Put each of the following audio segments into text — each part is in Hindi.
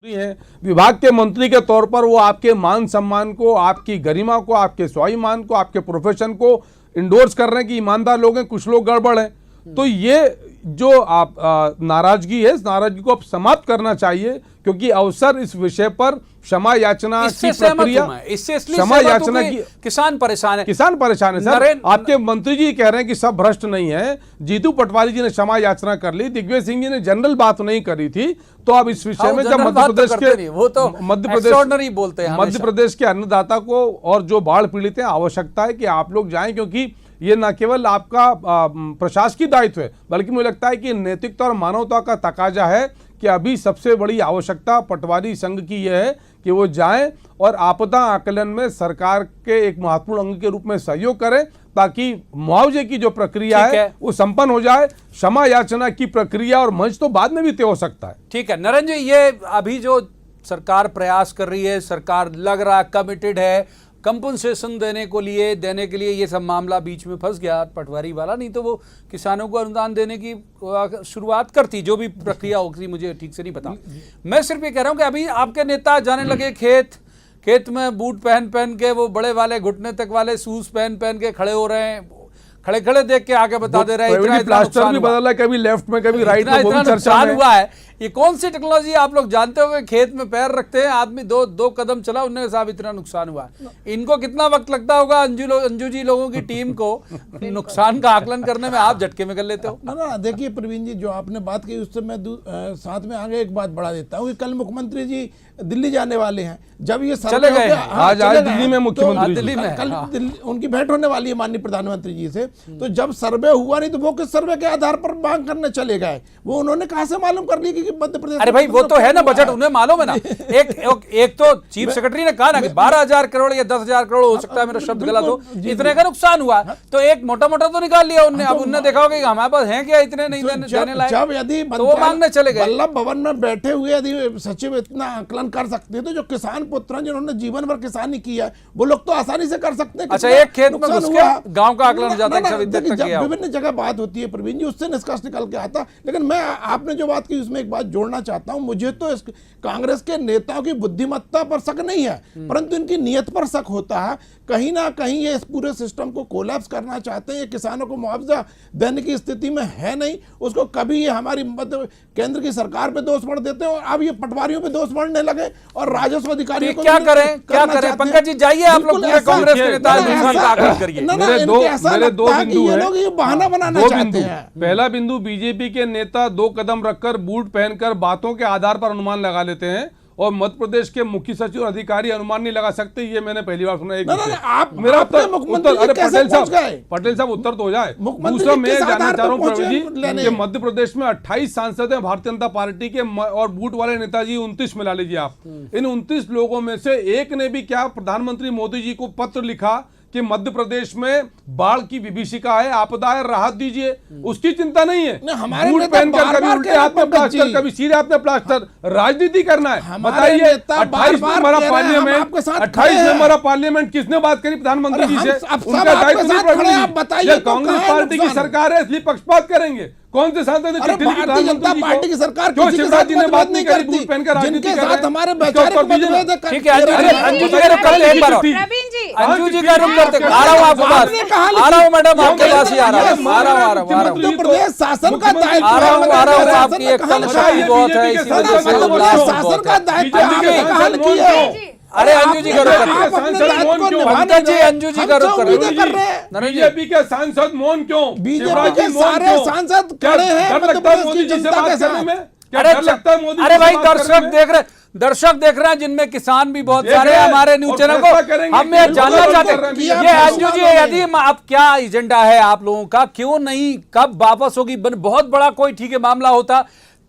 हैं विभाग के मंत्री के तौर पर वो आपके मान सम्मान को, आपकी गरिमा को, आपके स्वाभिमान को, आपके प्रोफेशन को इंडोर्स कर रहे हैं कि ईमानदार लोग हैं, कुछ लोग गड़बड़ हैं। तो ये जो आप नाराजगी है, इस नाराजगी को आप समाप्त करना चाहिए, क्योंकि अवसर इस विषय पर क्षमा याचना की प्रक्रिया, क्षमा याचना की किसान परेशान है। किसान परेशान है सर। आपके मंत्री जी कह रहे हैं कि सब भ्रष्ट नहीं है। जीतू पटवारी जी ने क्षमा याचना कर ली, दिग्विजय सिंह जी ने जनरल बात नहीं करी थी। तो अब इस विषय में जब मध्य प्रदेश के अन्नदाता को और जो बाढ़ पीड़ित है, आवश्यकता है कि आप लोग जाएं, क्योंकि ये न केवल आपका प्रशासकीय दायित्व है, बल्कि मुझे लगता है कि नैतिकता और मानवता का तकाजा है कि अभी सबसे बड़ी आवश्यकता पटवारी संघ की यह है कि वो जाएं और आपदा आकलन में सरकार के एक महत्वपूर्ण अंग के रूप में सहयोग करें, ताकि मुआवजे की जो प्रक्रिया है वो संपन्न हो जाए। क्षमा याचना की प्रक्रिया और मंच तो बाद में भी तय हो सकता है। ठीक है नरेंद्र जी, ये अभी जो सरकार प्रयास कर रही है, सरकार लग रहा कमिटेड है कंपनसेशन देने के लिए ये सब मामला बीच में फंस गया पटवारी वाला, नहीं तो वो किसानों को अनुदान देने की शुरुआत करती। जो भी प्रक्रिया होगी मुझे ठीक से नहीं पता। मैं सिर्फ ये कह रहा हूँ कि अभी आपके नेता जाने लगे खेत में बूट पहन के, वो बड़े वाले घुटने तक वाले शूज पहन के खड़े हो रहे हैं, खड़े देख के आगे बता दे रहे हैं प्लास्टर भी बदला, कभी लेफ्ट में कभी राइट में, वो भी चर्चा हुआ है। ये कौन सी टेक्नोलॉजी आप लोग जानते हो? खेत में पैर रखते हैं आदमी, दो कदम चला, उन्हें साहब इतना नुकसान हुआ। इनको कितना वक्त लगता होगा अंजू जी लोगों की टीम को नुकसान का आकलन करने में? आप झटके में कर लेते हो ना। देखिए प्रवीण जी, जो आपने बात की उससे मैं साथ में आगे एक बात बढ़ा देता हूँ कि कल मुख्यमंत्री जी दिल्ली जाने वाले हैं। जब ये चले गए, आज दिल्ली में मुख्यमंत्री दिल्ली में कल उनकी भेंट होने वाली है माननीय प्रधानमंत्री जी से। तो जब सर्वे हुआ नहीं तो वो किस सर्वे के आधार पर मांग करने चले गए? वो उन्होंने कहां से मालूम कर लिया कि मध्य प्रदेश? अरे भाई वो तो है ना, बजट उन्हें मालूम है ना। एक तो चीफ सेक्रेटरी ने कहा ना कि 12,000 करोड़ या 10,000 करोड़ हो सकता है, मेरा शब्द गलत हो, इतने का नुकसान हुआ। तो एक मोटा तो निकाल लिया उन्होंने। अब उन्होंने देखा होगा कि हमारे पास है क्या इतने नहीं देने लायक। जब यदि वो मांगने चले गए वल्लभ भवन में बैठे हुए यदि सचिव इतना आकलन कर सकते हैं, तो जो किसान पुत्र हैं जिन्होंने जीवन भर किसानी किया है, वो लोग तो आसानी से कर सकते हैं। अच्छा, एक खेत में घुस के गांव का आकलन हो जाता है। जब विभिन्न जगह बात होती है प्रवीण जी, उससे निष्कर्ष निकल के आता। लेकिन मैं आपने जो बात की उसमें एक बात जोड़ना चाहता हूं। मुझे तो कांग्रेस के नेताओं की बुद्धिमत्ता पर शक नहीं है, परंतु इनकी नियत पर शक होता है। कहीं ना कहीं ये इस पूरे सिस्टम को कोलैप्स करना चाहते हैं। ये किसानों को मुआवजा देने की स्थिति में है नहीं। उसको कभी ये हमारी केंद्र की सरकार पे दोष मढ़ देते हैं, और अब ये पटवारियों पे दोष मढ़ने लगे और राजस्व अधिकारियों को क्या करें? पंकज जी जाइए, आप लोग पूरे कांग्रेस के नेता करिए। मेरे दो बिंदु हैं, लोग ये बहाना बनाना चाहते हैं। पहला बिंदु, बीजेपी के नेता 2 कदम रखकर बूट पहनकर बातों के आधार पर अनुमान लगा लेते हैं, और मध्य प्रदेश के मुख्य सचिव अधिकारी अनुमान नहीं लगा सकते। ये मैंने पहली बार सुना। मेरा उत्तर, अरे पटेल साहब उत्तर तो हो जाए। दूसरा मैं जानना चाह रहा हूँ प्रवीण जी कि मध्य प्रदेश में 28 सांसद हैं भारतीय जनता पार्टी के, और बूट वाले नेताजी 29 मिला लीजिए आप। इन 29 लोगों में से एक ने भी क्या प्रधानमंत्री मोदी जी को पत्र लिखा कि मध्य प्रदेश में बाढ़ की विभीषिका है, आपदा है, राहत दीजिए? उसकी चिंता नहीं है। बूट पहनकर कभी उल्टे हाथ में प्लास्टर, कभी सीधे हाथ में प्लास्टर, राजनीति करना है। बताइए 28 में हमारा पार्लियामेंट किसने बात करी प्रधानमंत्री जी से? उनका दायित्व नहीं। कांग्रेस पार्टी की सरकार है, इसलिए पक्षपात करेंगे। कौन से सांसद ने भारतीय जनता पार्टी की सरकार जो शिवराज जी ने बात नहीं करी, बूट पहनकर राजनीति कर रहे हैं? हमारे वैचारिक मतभेद है। ठीक है, अंजू जी का रुख करते हैं, एक बार अंजू जी का रुख करते। आ रहा हूं आपके पास, आ रहा हूं मैडम, आपके पास ही आ रहा हूं। मध्य प्रदेश शासन का दायित्व, आ रहा हूं। आपकी एक कलशाही बहुत है, इसी वजह से शासन का दायित्व। अरे अंजू जी का रुख पंकज जी, अंजू जी का रुख कर रहे हैं। बीजेपी के सांसद मौन क्यों? बीजेपी के सारे सांसद खड़े हैं डर लगता है मोदी जी से बात करने में? अरे भाई दर्शक देख रहे हैं जिनमें किसान भी बहुत सारे हैं। हमारे न्यूज चैनल को हम ये जानना चाहते हैं, ये अंजू जी यदि आप क्या एजेंडा है आप लोगों का? क्यों नहीं, कब वापस होगी? बहुत बड़ा कोई ठीक है मामला होता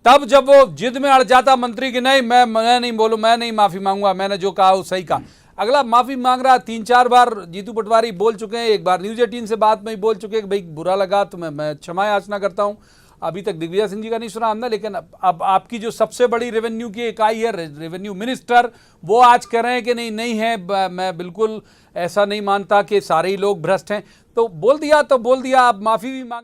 तब, जब वो जिद में अड़ जाता मंत्री की नहीं मैं नहीं बोलूं, मैं नहीं माफी मांगूंगा, मैंने जो कहा वो सही कहा। अगला माफी मांग रहा। 3-4 बार जीतू पटवारी बोल चुके हैं, एक बार न्यूज 18 से बात में ही बोल चुके हैं कि भाई बुरा लगा तो मैं क्षमा याचना करता हूं। अभी तक दिग्विजय सिंह जी का नहीं सुना हमने, लेकिन अब आपकी जो सबसे बड़ी रेवेन्यू की इकाई है रेवेन्यू मिनिस्टर, वो आज कह रहे हैं कि नहीं है, मैं बिल्कुल ऐसा नहीं मानता कि सारे ही लोग भ्रष्ट हैं। तो बोल दिया, अब माफी भी मांग